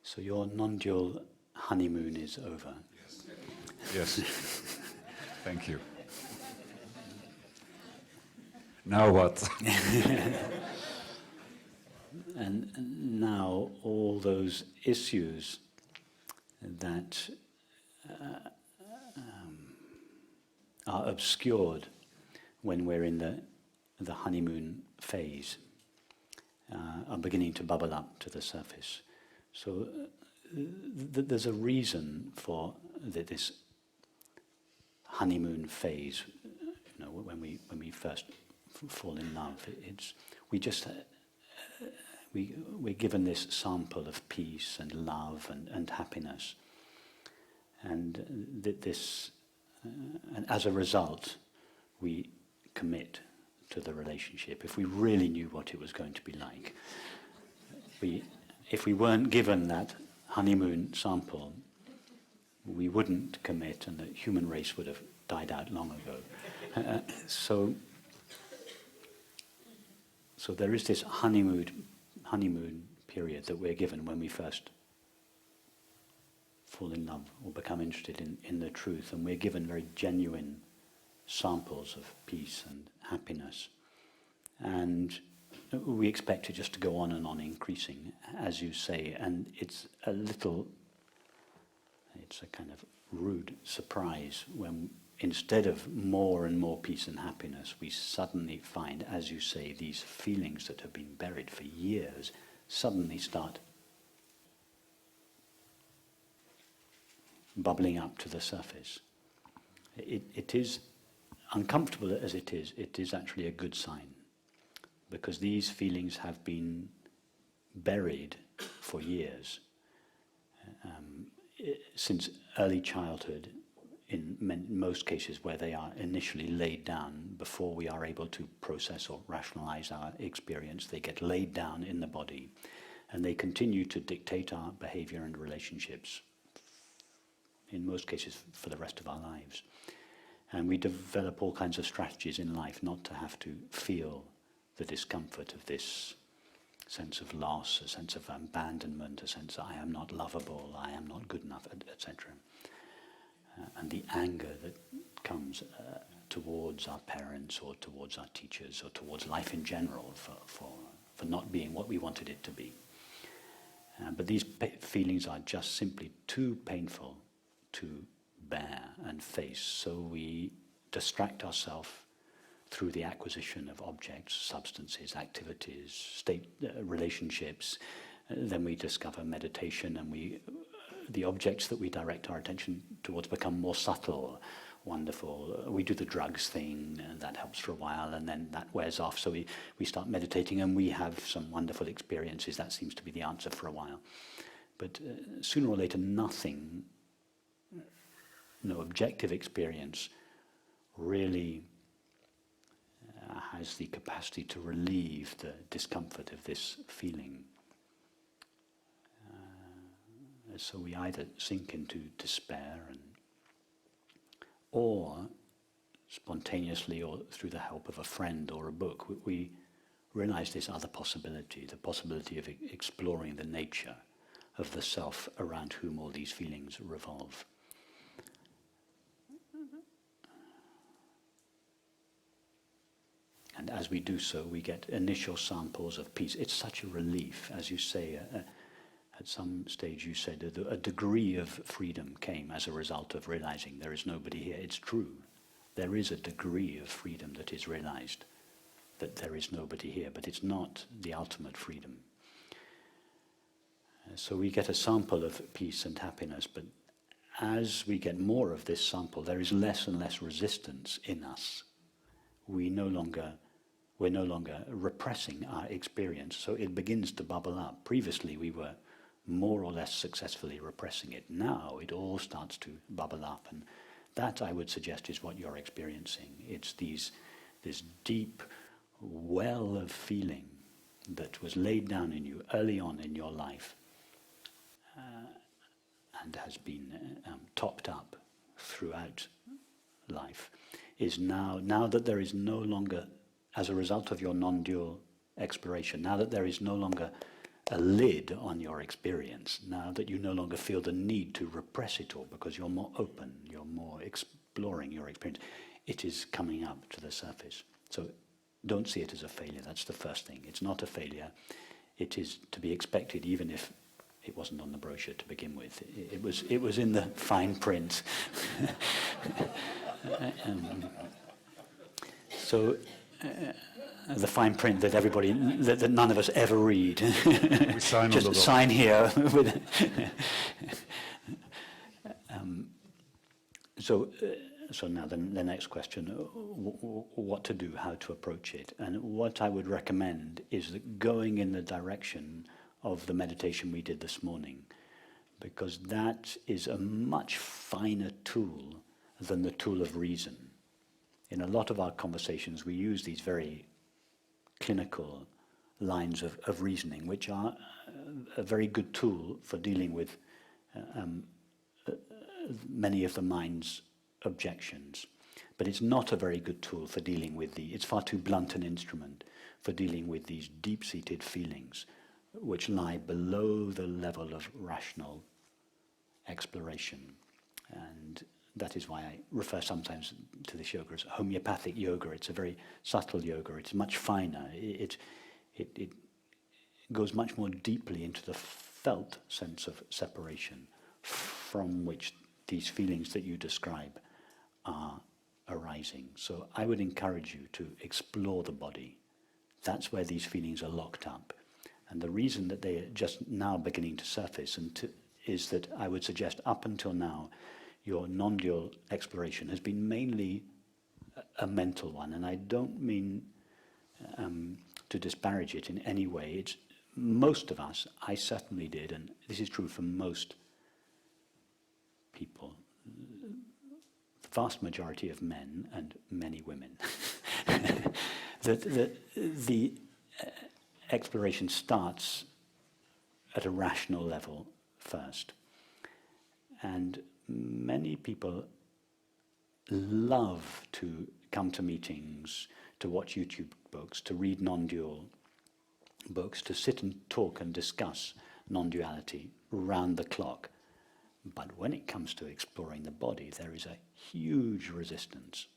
So your non-dual honeymoon is over. Yes. Yes. Thank you. Now what? And now all those issues that are obscured when we're in the honeymoon phase are beginning to bubble up to the surface. So there's a reason for this honeymoon phase. You know, when we first fall in love, we're given this sample of peace and love and happiness, and and as a result, we commit to the relationship. If we really knew what it was going to be like, if we weren't given that honeymoon sample, we wouldn't commit, and the human race would have died out long ago. So there is this honeymoon period that we're given when we first fall in love or become interested in the truth, and we're given very genuine samples of peace and happiness. And we expect it just to go on and on increasing, as you say, and it's a kind of rude surprise when instead of more and more peace and happiness, we suddenly find, as you say, these feelings that have been buried for years suddenly start bubbling up to the surface. It is, uncomfortable as it is actually a good sign, because these feelings have been buried for years, since early childhood, in most cases where they are initially laid down before we are able to process or rationalize our experience. They get laid down in the body, and they continue to dictate our behavior and relationships, in most cases for the rest of our lives. And we develop all kinds of strategies in life not to have to feel the discomfort of this sense of loss, a sense of abandonment, a sense that I am not lovable, I am not good enough, etc. And the anger that comes towards our parents or towards our teachers or towards life in general for not being what we wanted it to be. But these feelings are just simply too painful to bear and face, so we distract ourselves through the acquisition of objects, substances, activities, relationships. Then we discover meditation, and the objects that we direct our attention towards become more subtle, wonderful. We do the drugs thing, and that helps for a while, and then that wears off, so we start meditating, and we have some wonderful experiences. That seems to be the answer for a while. But sooner or later, no objective experience really has the capacity to relieve the discomfort of this feeling. So we either sink into despair, or spontaneously, or through the help of a friend or a book, we realize this other possibility, the possibility of exploring the nature of the self around whom all these feelings revolve. And as we do so, we get initial samples of peace. It's such a relief, as you say. At some stage you said a degree of freedom came as a result of realizing there is nobody here. It's true. There is a degree of freedom that is realized, that there is nobody here, but it's not the ultimate freedom. So we get a sample of peace and happiness, but as we get more of this sample, there is less and less resistance in us. We're no longer repressing our experience, so it begins to bubble up. Previously we were more or less successfully repressing it. Now it all starts to bubble up, and that, I would suggest, is what you're experiencing. It's this deep well of feeling that was laid down in you early on in your life, and has been topped up throughout life, is now that there is no longer, as a result of your non-dual exploration, now that there is no longer a lid on your experience now that you no longer feel the need to repress it all because you're more open, you're more exploring your experience. It is coming up to the surface. So don't see it as a failure. That's the first thing. It's not a failure. It is to be expected, even if it wasn't on the brochure to begin with. It was in the fine print. So the fine print that everybody, that none of us ever read. We sign Just on the sign here. So now the next question, what to do, how to approach it. And what I would recommend is that going in the direction of the meditation we did this morning, because that is a much finer tool than the tool of reason. In a lot of our conversations, we use these very clinical lines of reasoning, which are a very good tool for dealing with many of the mind's objections. But it's not a very good tool for dealing with it's far too blunt an instrument for dealing with these deep-seated feelings which lie below the level of rational exploration. And that is why I refer sometimes to this yoga as homeopathic yoga. It's a very subtle yoga. It's much finer. It goes much more deeply into the felt sense of separation from which these feelings that you describe are arising. So I would encourage you to explore the body. That's where these feelings are locked up. And the reason that they are just now beginning to surface is that I would suggest up until now, your non-dual exploration has been mainly a mental one. And I don't mean to disparage it in any way. It's most of us, I certainly did, and this is true for most people, the vast majority of men and many women, that the exploration starts at a rational level first. And many people love to come to meetings, to watch YouTube books, to read non-dual books, to sit and talk and discuss non-duality round the clock. But when it comes to exploring the body, there is a huge resistance.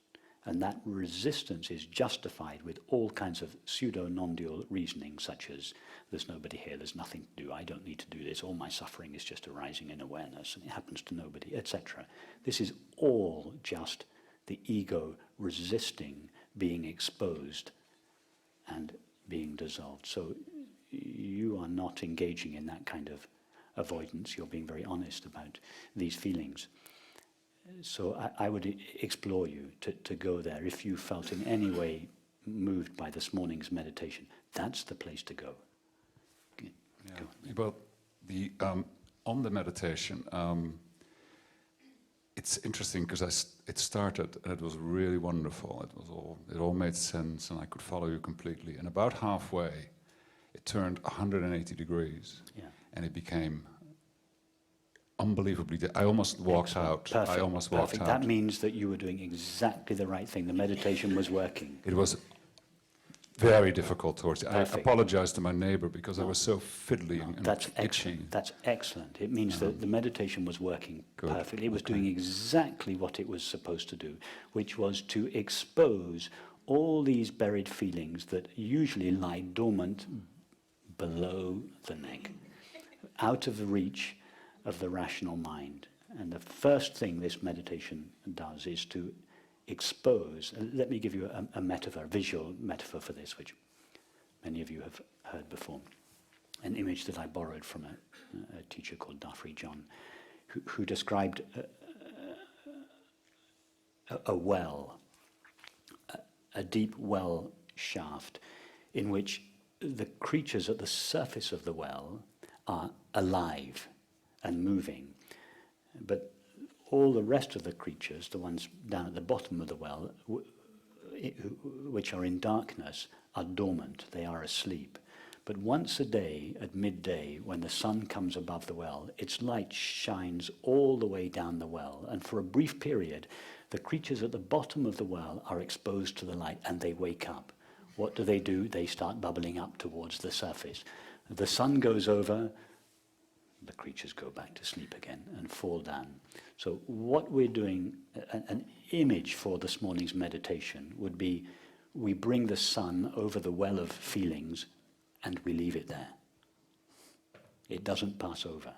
And that resistance is justified with all kinds of pseudo-non-dual reasoning, such as, there's nobody here, there's nothing to do, I don't need to do this, all my suffering is just arising in awareness, and it happens to nobody, etc. This is all just the ego resisting being exposed and being dissolved. So you are not engaging in that kind of avoidance, you're being very honest about these feelings. So I would explore you to go there. If you felt in any way moved by this morning's meditation, that's the place to go. Okay. Yeah. Go. Well, on the meditation, it's interesting because it started and it was really wonderful. It all made sense and I could follow you completely. And about halfway, it turned 180 degrees, and it became unbelievably. I almost walked out. Perfect. I almost walked out. That means that you were doing exactly the right thing. The meditation was working. It was very difficult towards the end. I Perfect. apologized to my neighbor because I was so fiddly and That's itchy. excellent. That's excellent. It means that the meditation was working Good. perfectly. It was doing exactly what it was supposed to do, which was to expose all these buried feelings that usually lie dormant below the neck, out of the reach of the rational mind. And the first thing this meditation does is to expose. Let me give you a metaphor, a visual metaphor for this, which many of you have heard before. An image that I borrowed from a teacher called Dafri John, who described a well, a deep well shaft, in which the creatures at the surface of the well are alive and moving, but all the rest of the creatures, the ones down at the bottom of the well, which are in darkness, are dormant, they are asleep. But once a day, at midday, when the sun comes above the well, its light shines all the way down the well, and for a brief period, the creatures at the bottom of the well are exposed to the light, and they wake up. What do? They start bubbling up towards the surface. The sun goes over, the creatures go back to sleep again and fall down. So what we're doing, an image for this morning's meditation would be, we bring the sun over the well of feelings and we leave it there. It doesn't pass over.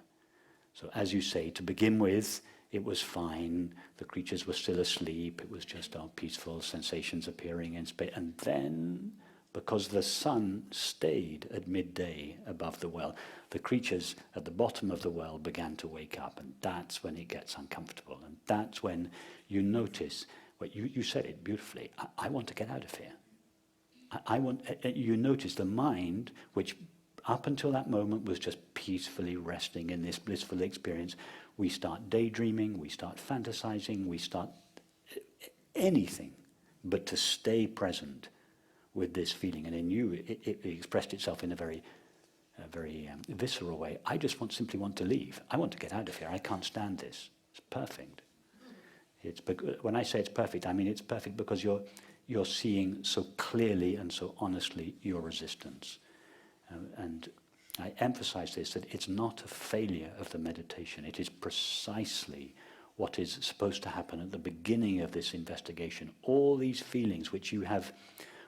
So as you say, to begin with, it was fine, the creatures were still asleep, it was just our peaceful sensations appearing in space. And then, because the sun stayed at midday above the well, the creatures at the bottom of the well began to wake up, and that's when it gets uncomfortable. And that's when you notice, well, you said it beautifully, I want to get out of here. You notice the mind, which up until that moment was just peacefully resting in this blissful experience, we start daydreaming, we start fantasizing, we start anything but to stay present with this feeling. And in you, it expressed itself in a very visceral way. I just simply want to leave. I want to get out of here. I can't stand this. It's perfect. When I say it's perfect, I mean it's perfect because you're seeing so clearly and so honestly your resistance. And I emphasize this, that it's not a failure of the meditation. It is precisely what is supposed to happen at the beginning of this investigation. All these feelings which you have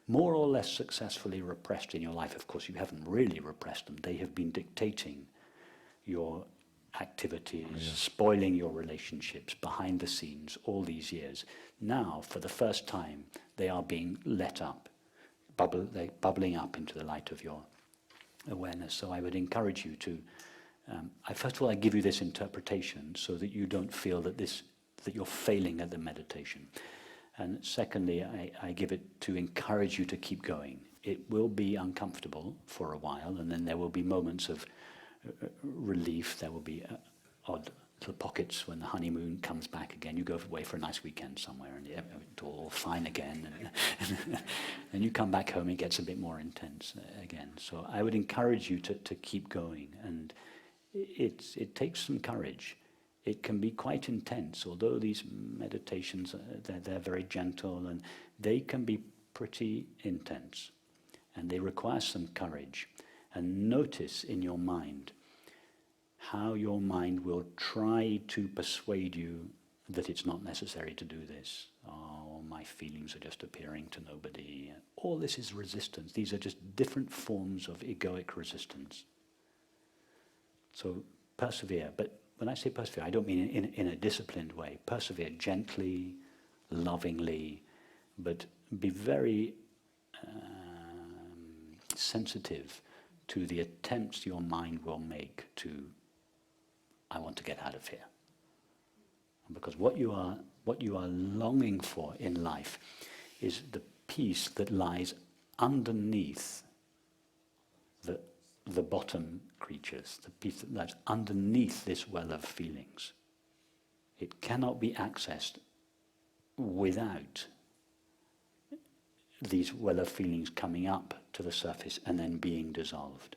more or less successfully repressed in your life. Of course, you haven't really repressed them. They have been dictating your activities, spoiling your relationships behind the scenes all these years. Now, for the first time, they are being let up, bubbling up into the light of your awareness. So I would encourage you to, first of all, I give you this interpretation so that you don't feel that you're failing at the meditation. And secondly, I give it to encourage you to keep going. It will be uncomfortable for a while, and then there will be moments of relief. There will be odd little pockets when the honeymoon comes back again. You go away for a nice weekend somewhere, and it's all fine again. And you come back home, it gets a bit more intense again. So I would encourage you to keep going. And it takes some courage. It can be quite intense, although these meditations, they're very gentle, and they can be pretty intense. And they require some courage. And notice in your mind how your mind will try to persuade you that it's not necessary to do this. Oh, my feelings are just appearing to nobody. All this is resistance. These are just different forms of egoic resistance. So persevere. But when I say persevere, I don't mean in a disciplined way. Persevere gently, lovingly, but be very sensitive to the attempts your mind will make to, I want to get out of here. Because what you are longing for in life is the peace that lies underneath the bottom creatures, the peace that lies underneath this well of feelings. It cannot be accessed without these well of feelings coming up to the surface and then being dissolved.